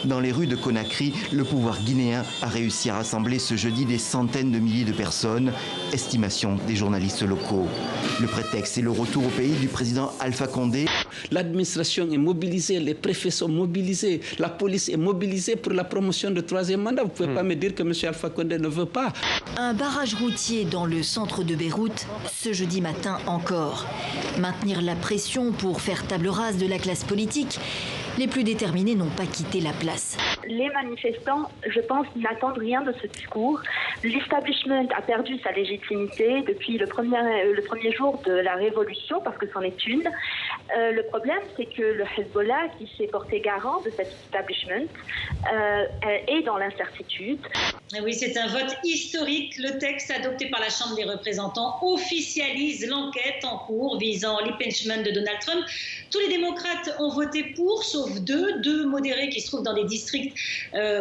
Dans les rues de Conakry, le pouvoir guinéen a réussi à rassembler ce jeudi des centaines de milliers de personnes, estimation des journalistes locaux. Le prétexte est le retour au pays du président Alpha Condé. L'administration est mobilisée, les préfets sont mobilisés, la police est mobilisée pour la promotion de troisième mandat. Vous ne pouvez pas me dire que M. Alpha Condé ne veut pas. Un barrage routier dans le centre de Beyrouth, ce jeudi matin encore. Maintenir la pression pour faire table rase de la classe politique. Les plus déterminés n'ont pas quitté la place. Les manifestants, je pense, n'attendent rien de ce discours. L'establishment a perdu sa légitimité depuis le premier jour de la révolution, parce que c'en est une. Le problème, c'est que le Hezbollah, qui s'est porté garant de cet establishment, est dans l'incertitude. Oui, c'est un vote historique. Le texte adopté par la Chambre des représentants officialise l'enquête en cours visant l'impeachment de Donald Trump. Tous les démocrates ont voté pour, sauf deux modérés qui se trouvent dans des districts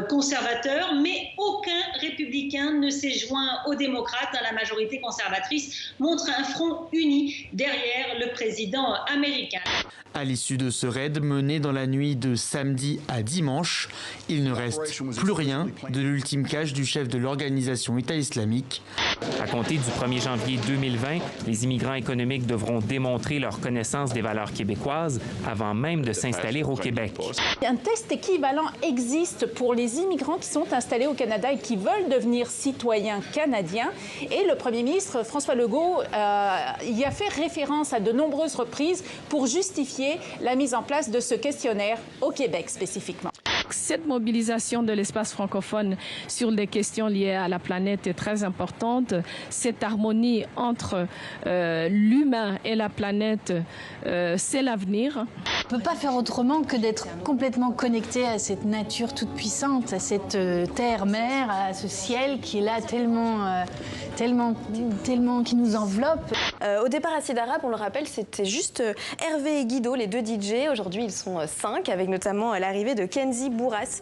conservateurs, mais aucun républicain ne s'est joint aux démocrates. La majorité conservatrice montre un front uni derrière le président américain. À l'issue de ce raid mené dans la nuit de samedi à dimanche, il ne reste plus rien de l'ultime cache du chef de l'organisation État islamique. À compter du 1er janvier 2020, les immigrants économiques devront démontrer leur connaissance des valeurs québécoises avant même de s'installer au Québec. Un test équivalent existe pour les immigrants qui sont installés au Canada et qui veulent devenir citoyens canadiens. Et le Premier ministre François Legault y a fait référence à de nombreuses reprises pour justifier la mise en place de ce questionnaire au Québec spécifiquement. Cette mobilisation de l'espace francophone sur des questions liées à la planète est très importante. Cette harmonie entre l'humain et la planète, c'est l'avenir. On ne peut pas faire autrement que d'être complètement connecté à cette nature toute puissante, à cette terre-mer, à ce ciel qui est là tellement qui nous enveloppe. Au départ à Cidara Rap, on le rappelle, c'était juste Hervé et Guido, les deux DJ. Aujourd'hui, ils sont 5, avec notamment l'arrivée de Kenzie Bourras.